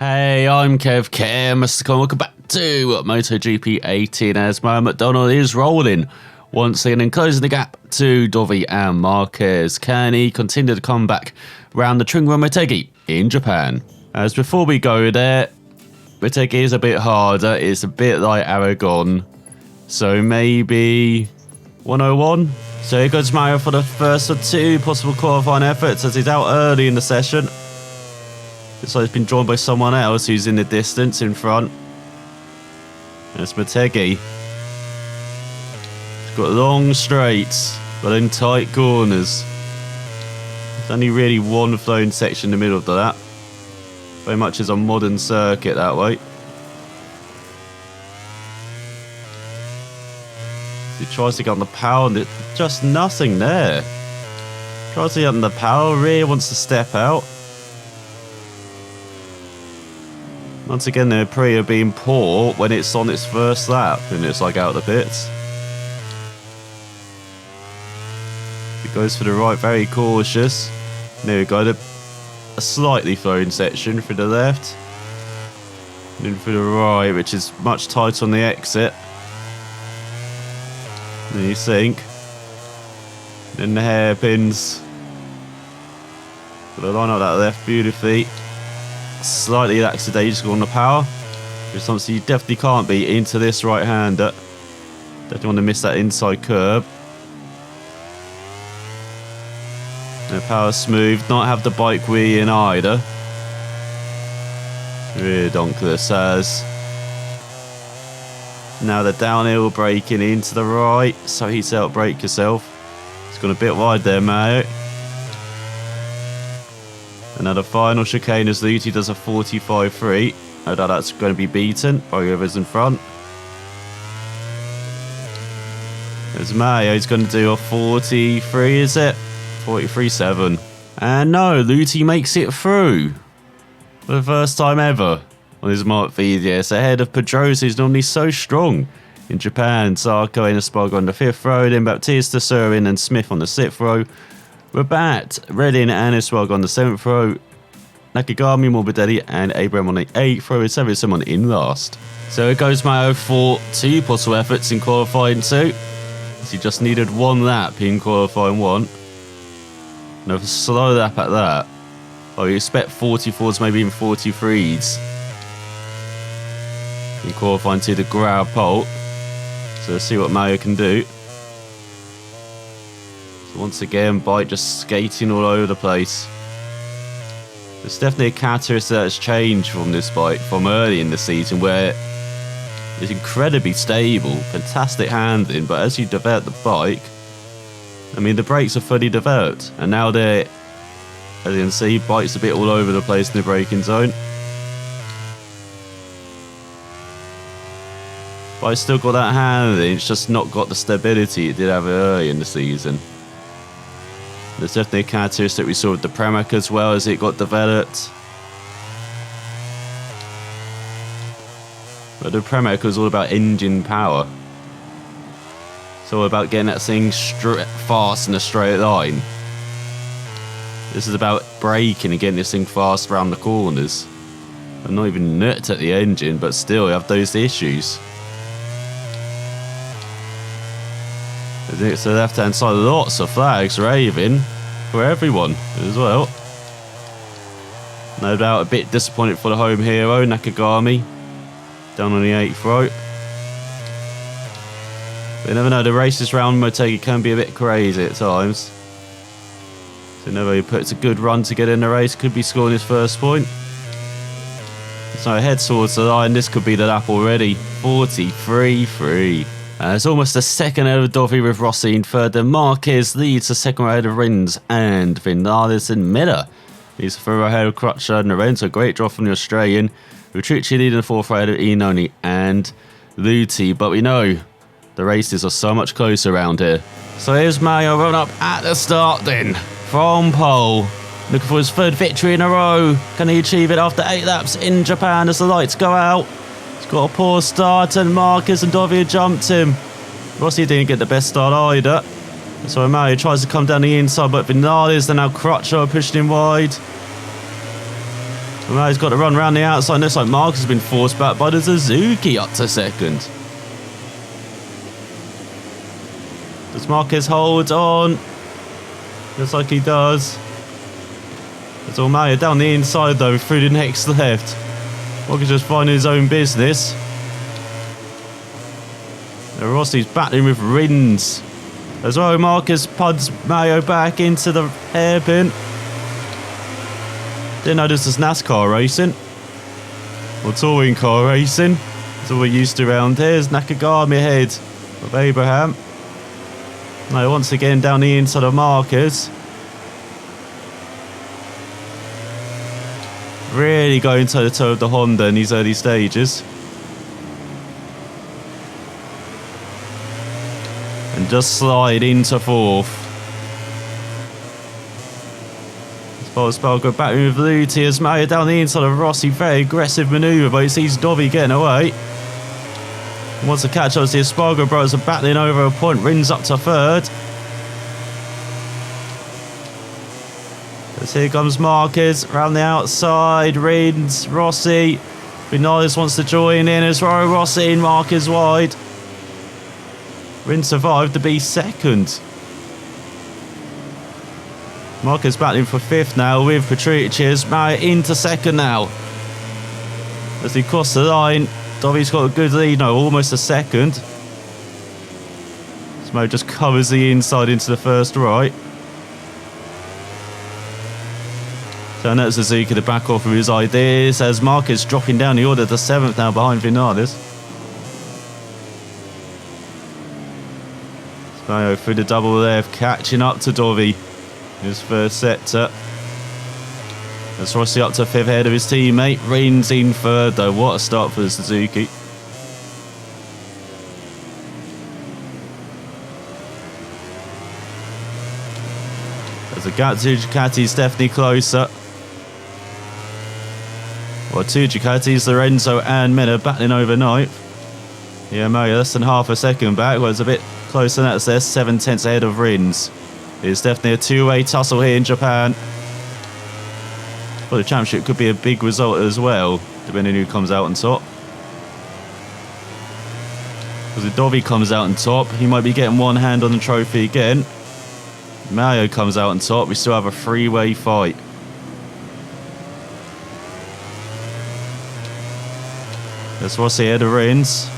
Hey, I'm Kev, Mr. Welcome back to MotoGP 18 as Mario McDonald is rolling once again and closing the gap to Dovi and Marquez. Can he continue to come back round the Twin Ring Motegi in Japan? As before we go there, Motegi is a bit harder, it's a bit like Aragon, so maybe 101? So here goes Mario for the first of two possible qualifying efforts as he's out early in the session. Looks like he's been drawn by someone else who's in the distance in front. That's Motegi. He's got long straights, but then tight corners. There's only really one flowing section in the middle of that. Very much is a modern circuit that way. He tries to get on the power and it's just nothing there. Tries to get on the power, rear wants to step out. Once again, the Aprilia being poor when it's on its first lap and it's like out of the pits. It goes for the right, very cautious. There we go, a slightly flowing section for the left. And then for the right, which is much tighter on the exit. Then you sink. Then the hairpins. Got to line up that left beautifully. Slightly lackadaisical on the power, which obviously you definitely can't be into this right-hander. Definitely want to miss that inside curb. The power smooth, not have the bike wheel in either. Rear donkless as. Now the downhill braking into the right, so he's out brake yourself. It's gone a bit wide there, Mario. And now the final chicane as Luti does a 45-3. I doubt that's going to be beaten by whoever's in front. There's Mario, he's going to do a 43, is it? 43-7. And no, Luti makes it through. For the first time ever on his Mark VDS, ahead of Pedrosa, who's normally so strong in Japan. Zarco and Espargaro on the 5th row, then Baptista, Surin and Smith on the 6th row. Rabat, Redding and Espargaro on the 7th row. Nakagami, Morbidelli and Abraham on the 8th row with someone in last. So it goes Mayo for two possible efforts in qualifying 2. As he just needed one lap in qualifying 1. And a slow lap at that. Oh, you expect 44s, maybe even 43s. In qualifying 2 to grab pole. So let's see what Mayo can do. Once again, bike just skating all over the place. There's definitely a characteristic that's changed from this bike from early in the season where it's incredibly stable, fantastic handling, but as you develop the bike, I mean the brakes are fully developed and now they're, as you can see, bike's a bit all over the place in the braking zone. But it's still got that handling, it's just not got the stability it did have early in the season. There's definitely a characteristic we saw with the Pramac as well as it got developed. But the Pramac was all about engine power. It's all about getting that thing fast in a straight line. This is about braking and getting this thing fast around the corners. I'm not even nut at the engine, but still you have those issues. It's the left hand side, lots of flags raving for everyone as well. No doubt a bit disappointed for the home hero, Nakagami, down on the 8th row. But you never know, the races round Motegi can be a bit crazy at times. So never he puts a good run to get in the race, could be scoring his first point. So head towards the line, this could be the lap already, 43-3. It's almost a second ahead of Dovi with Rossi in third. Then Marquez leads the second ahead of Rins and Vinales and Miller. He's third ahead of Crutcher and Lorenzo. Great draw from the Australian. Petrucci leading the fourth ahead of Inoni and Luti. But we know the races are so much closer around here. So here's Mario run up at the start then from pole. Looking for his third victory in a row. Can he achieve it after 8 laps in Japan as the lights go out? Got a poor start and Marquez and Dovi jumped him. Rossi didn't get the best start either. So Mario tries to come down the inside, but Vinales and now Crutcher pushing him wide. Well, he's got to run around the outside. Looks like Marcus has been forced back by the Suzuki up to second. Does Marcus hold on? Looks like he does. It's Mario down the inside though, through the next left. Marcus just finding his own business. Now Rossi's battling with Rins. As well, Marcus puds Mario back into the hairpin. Didn't know this was NASCAR racing. Or touring car racing. That's all we're used to around here. Is Nakagami ahead of Abraham. Now once again down the inside of Marcus. Really going toe to toe with the Honda in these early stages. And just slide into fourth. Spargo back with Luti as Mario down the inside of Rossi. Very aggressive manoeuvre, but he sees Dovi getting away. He wants to catch up. The Spargo brothers are battling over a point. Rins up to third. As here comes Marquez around the outside. Rins, Rossi. Vinales wants to join in as well. Rossi and Marquez wide. Rins survived to be second. Marcus battling for fifth now with Patricius. Mario into second now. As he crossed the line, Dovi's got a good lead now, almost a second. Smo just covers the inside into the first right. So now Suzuki to back off with his ideas as Marcus dropping down the order to seventh now behind Vinales. Smo through the double left, catching up to Dovi. His first sector. That's Rossi up to fifth ahead of his teammate. Rins in third though. What a start for the Suzuki. As the gap to Ducati is definitely closer. Well, two Ducatis, Lorenzo and Miller battling overnight. Yeah, Mario less than half a second back. Well, it's a bit closer than that. So they're 7/10 ahead of Rins. It's definitely a two-way tussle here in Japan. Well, the championship could be a big result as well, depending on who comes out on top. Because if Dovi comes out on top, he might be getting one hand on the trophy again. Mario comes out on top, we still have a three-way fight. That's Rossi ahead of Rins.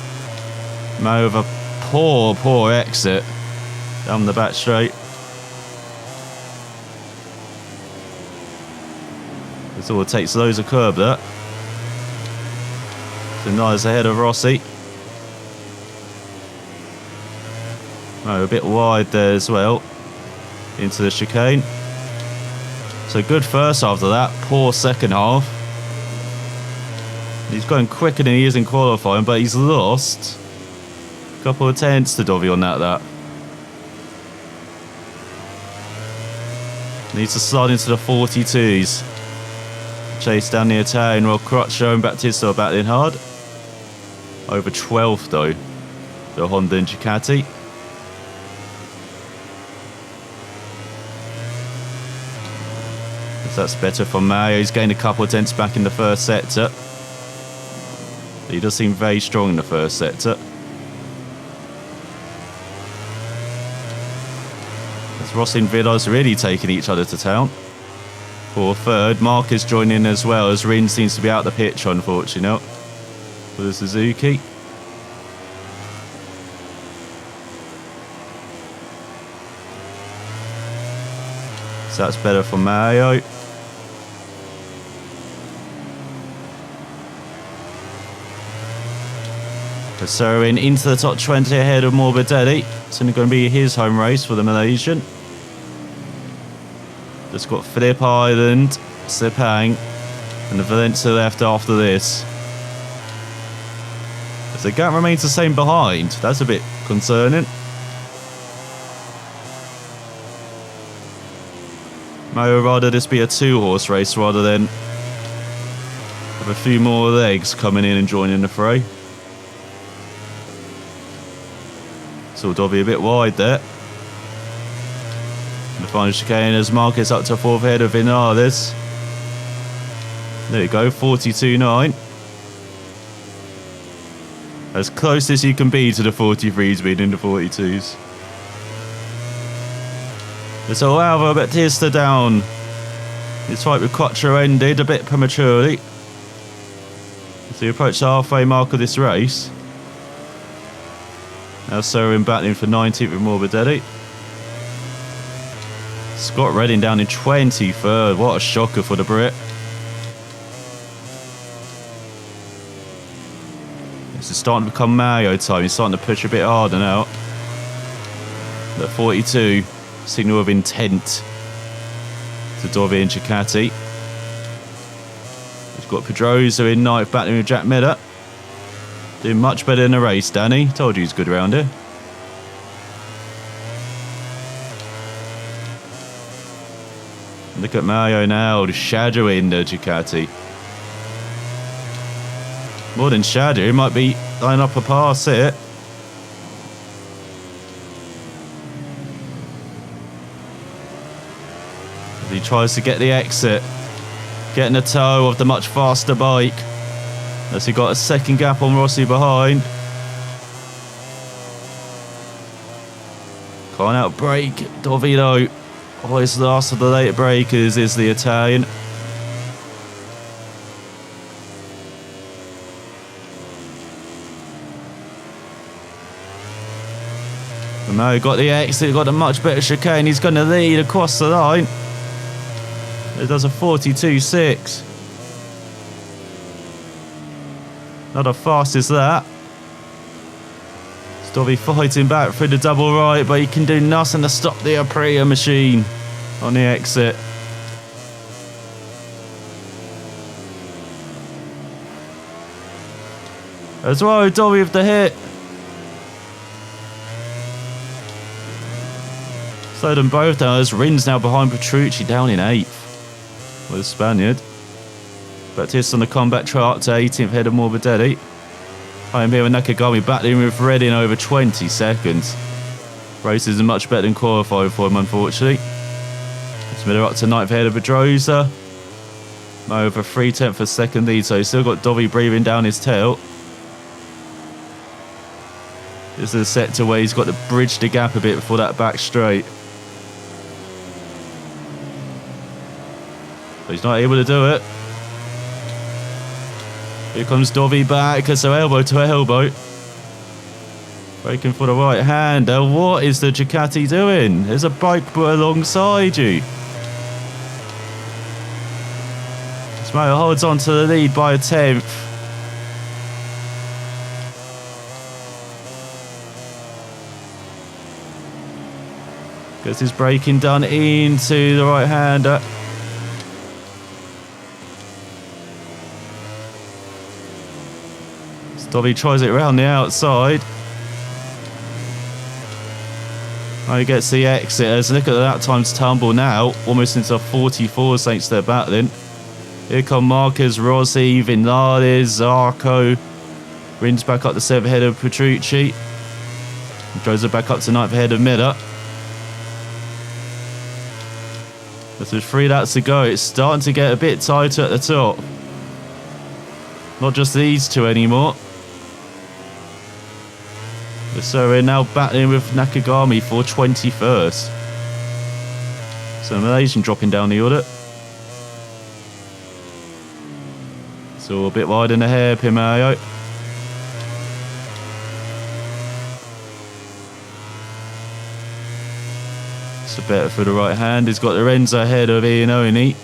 Mario with a poor exit down the back straight. That's all it takes, loads of curb that. So nice ahead of Rossi. Oh, a bit wide there as well. Into the chicane. So good first after that, poor second half. He's going quicker than he is in qualifying, but he's lost a couple of tenths to Dovi on that. Needs to slide into the 42s. Chase down the Italian, while Crutcho and Battista are battling hard. Over 12th though, the Honda and Ducati. So that's better for Mario. He's gained a couple of tenths back in the first sector. He does seem very strong in the first sector. As Rossi and Vilas really taking each other to town. For third, Marcus joining in as well, as Rins seems to be out the pitch, unfortunately, for the Suzuki. So that's better for Mario. Serin into the top 20 ahead of Morbidelli. It's only going to be his home race for the Malaysian. Just got Phillip Island, Sepang, and the Valencia left after this. As the gap remains the same behind, that's a bit concerning. May rather this be a two-horse race rather than have a few more legs coming in and joining the fray. Saw Dovi a bit wide there. And the final chicane as Marcus up to fourth head of Vinales. There you go, 42.9. As close as you can be to the 43s being in the 42s. So Alvaro Bautista down. His fight with Quattro ended a bit prematurely. So he approached the halfway mark of this race. Now Sorin battling for 19th with Morbidelli. Scott Redding down in 23rd. What a shocker for the Brit. This is starting to become Mario time. He's starting to push a bit harder now. The 42, signal of intent to Dovi and Ducati. We've got Pedrosa in 9th, battling with Jack Miller. Doing much better in the race, Danny. Told you he's good around here. Look at Mario now, shadowing the Ducati. More than shadow, he might be lining up a pass here. As he tries to get the exit, getting a toe of the much faster bike. As he got a second gap on Rossi behind. Can't out brake, Dovido. Always last of the late breakers is the Italian. And now he got the exit, got a much better chicane. He's going to lead across the line. It does a 42.6. Not as fast as that. Dovi fighting back through the double right, but he can do nothing to stop the Aprilia machine on the exit. As well, Dovi with the hit. Slowed them both down as Rins now behind Petrucci down in 8th. With the Spaniard. Bautista on the combat chart to 18th head of Morbidelli. I am here with Nakagami battling with Redding over 20 seconds. Race isn't much better than qualifying for him, unfortunately. Miller up to 9th head of Pedrosa. Over 3/10 for second lead, so he's still got Dovi breathing down his tail. This is a sector where he's got to bridge the gap a bit before that back straight. But he's not able to do it. Here comes Dovi back, so elbow to elbow. Breaking for the right hander. What is the Ducati doing? There's a bike put alongside you. Smail holds on to the lead by a 10th. Gets his braking done into the right hander. Dovi tries it around the outside. Oh, he gets the exit. As look at that time's tumble now, almost into 44 thanks to their battling. Here come Marquez, Rossi, Vinales, Zarco. Rins back up to 7th head of Petrucci. Throws it back up to 9th head of Miller. There's 3 laps to go. It's starting to get a bit tighter at the top. Not just these two anymore. So we're now battling with Nakagami for 21st. So Malaysian dropping down the order. So a bit wide in the hairpin, Mario. So better for the right hand. He's got Lorenzo ahead of Iannone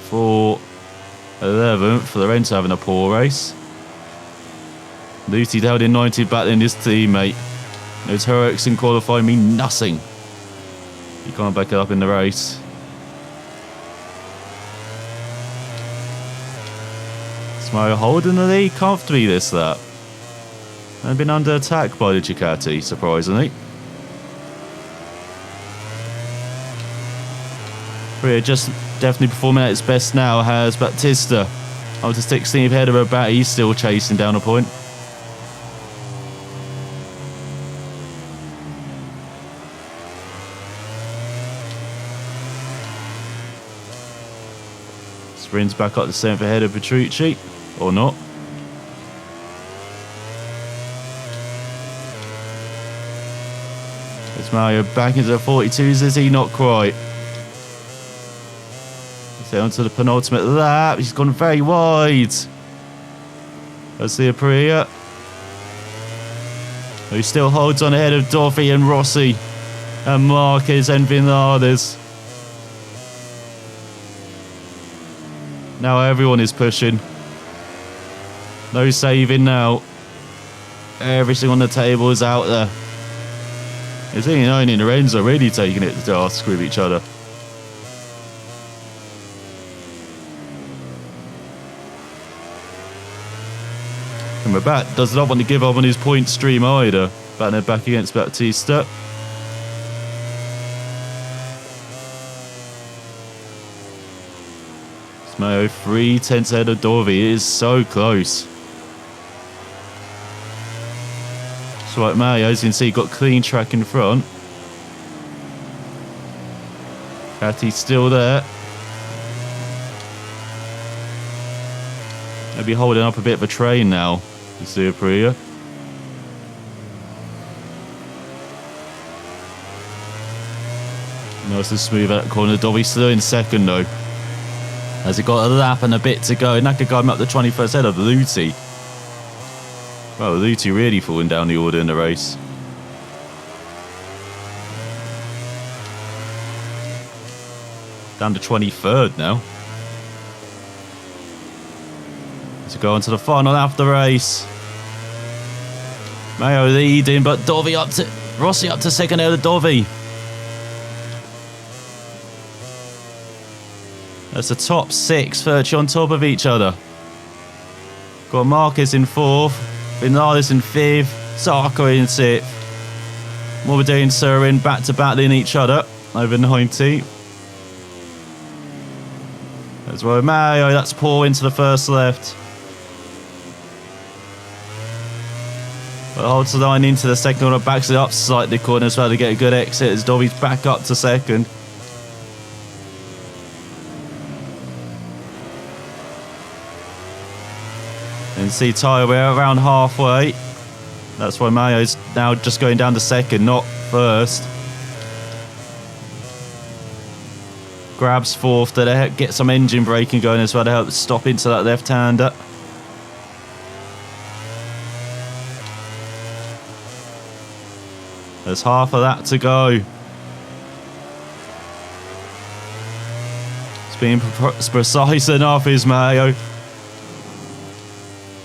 for 11th. For Lorenzo having a poor race. Lucy down in 90 battling his teammate. Those heroics in qualifying mean nothing. You can't back it up in the race. Smile holding the lead comfortably this lap. And been under attack by the Ducati, surprisingly. Korea just definitely performing at its best now has Bautista. Up to 16th head of her bat, he's still chasing down a point. Rins back up to 7th ahead of Petrucci. Or not. It's Mario back into the 42s. Is he? Not quite. So onto the penultimate lap. He's gone very wide. That's the Aprilia. He still holds on ahead of Dovi and Rossi and Marquez and Vinales. Now everyone is pushing. No saving now. Everything on the table is out there. It's only Lorenzo really taking it to task with each other. And Rabat does not want to give up on his point stream either. Batting back against Baptista. Mayo 3/10 ahead of Dovi. It is so close. That's right, Mario, as you can see, got clean track in front. Catty's still there. Maybe holding up a bit of a train now. You see Aprilia. Nice and smooth out the corner. Dovi still in second though. Has he got a lap and a bit to go? Nakagami up the 21st head of Luti. Well, Luti really falling down the order in the race. Down to 23rd now. To go on to the final after race. Mayo leading, but Rossi up to second out of Dovi. That's the top 6, virtually on top of each other. Got Marquez in 4th, Vinales in 5th, Zarco in 6th. Morbidelli and Surin back to battling each other over 90. That's why Mayo, that's Paul into the first left. But holds the line into the second corner, backs it up slightly corner so to get a good exit as Dovi's back up to second. And see Tyre, we're around halfway. That's why Mayo's now just going down to second, not first. Grabs 4th to get some engine braking going as well to help stop into that left-hander. There's half of that to go. It's being precise enough, is Mayo.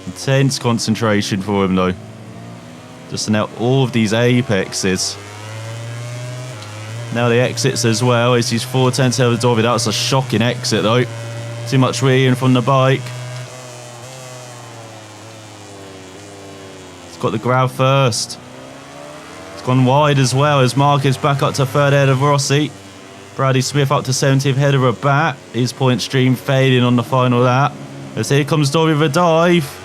Intense concentration for him though. Just to nail all of these apexes. Now the exits as well. It's his 4/10 over Dovi. That was a shocking exit though. Too much rearing from the bike. It's got the grab first. It's gone wide as well as Marquez back up to 3rd head of Rossi. Bradley Smith up to 17th head of Rabat. His point stream fading on the final lap. As here comes Dovi with a dive.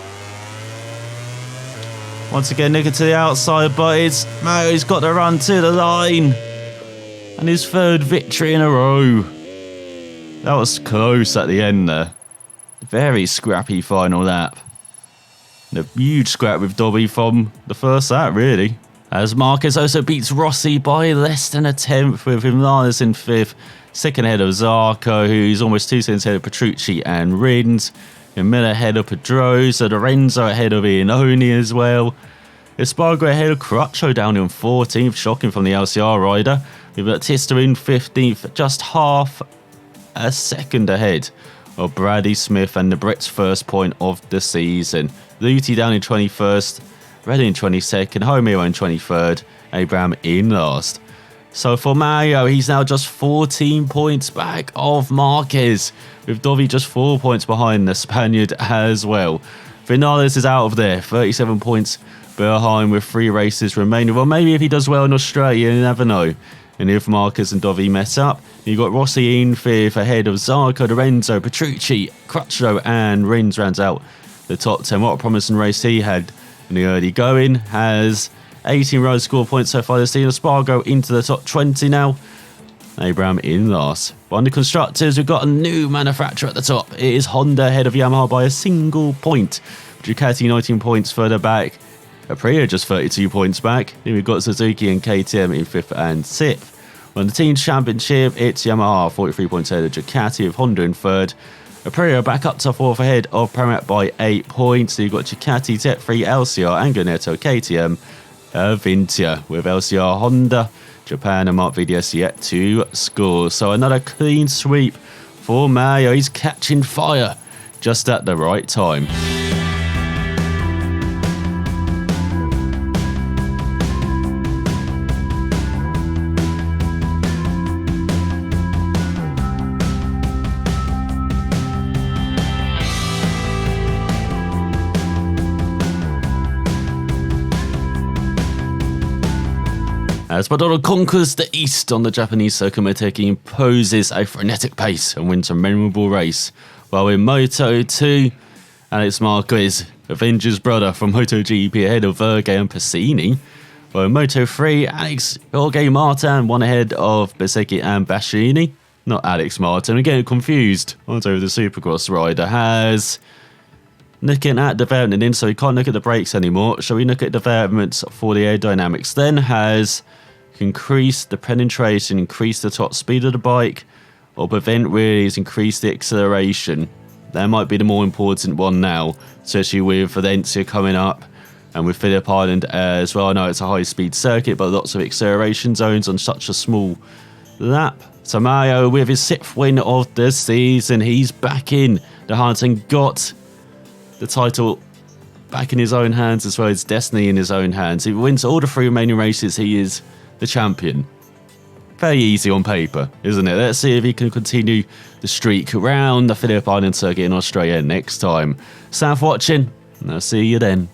Once again, nicking to the outside, but Mario's got to run to the line. And his 3rd victory in a row. That was close at the end there. Very scrappy final lap. And a huge scrap with Dovi from the first lap, really. As Marquez also beats Rossi by less than a 10th with Vinales in 5th. Second ahead of Zarco, who's almost 2 seconds ahead of Petrucci and Rins. Miller ahead of Pedrosa, Lorenzo ahead of Iannone as well. Espargaro ahead of Crutcho down in 14th, shocking from the LCR rider. With Baptista in 15th, just half a second ahead of Bradley Smith and the Brett's first point of the season. Luti down in 21st, Red in 22nd, Homeo in 23rd, Abraham in last. So for Mario, he's now just 14 points back of Marquez, with Dovi just 4 points behind the Spaniard as well. Vinales is out of there, 37 points behind with 3 races remaining. Well, maybe if he does well in Australia, you never know. And if Marquez and Dovi mess up, you've got Rossi in 5th ahead of Zarco, Lorenzo, Petrucci, Crutchlow and Rins rounds out the top 10. What a promising race he had in the early going. Has 18 road score points so far this season. Espargaro into the top 20 now. Abraham in last. But on the constructors, we've got a new manufacturer at the top. It is Honda ahead of Yamaha by a single point. Ducati 19 points further back. Aprilia just 32 points back. Then we've got Suzuki and KTM in 5th and 6th. On the team championship, it's Yamaha 43 points ahead of Ducati, with Honda in 3rd. Aprilia back up to 4th ahead of Pramac by 8 points. So you've got Ducati, Tech3, LCR, and Ganetto, KTM, Vintia, with LCR, Honda, Japan, and Mark VDS yet to score. So another clean sweep for Mario. He's catching fire just at the right time. As McDonald conquers the east on the Japanese circuit, Motegi imposes a frenetic pace and wins a memorable race. While in Moto 2, Alex Marquez, Avengers brother from MotoGP, ahead of Verge and Passini. While in Moto 3, Alex Jorge Martin won ahead of Bezzecchi and Bassini. Not Alex Martin, I'm getting confused. Although the Supercross rider has... Looking at development in, so we can't look at the brakes anymore. Shall we look at developments for the aerodynamics? Then has increased the penetration, increased the top speed of the bike, or prevent wheelies, increase the acceleration. That might be the more important one now, especially with Valencia coming up and with Phillip Island as well. I know it's a high-speed circuit, but lots of acceleration zones on such a small lap. So Mario, with his 6th win of the season, he's back in the hunt and got the title back in his own hands, as well as destiny in his own hands. He wins all the 3 remaining races. He is the champion. Very easy on paper, isn't it? Let's see if he can continue the streak around the Phillip Island circuit in Australia next time. Thanks for watching, and I'll see you then.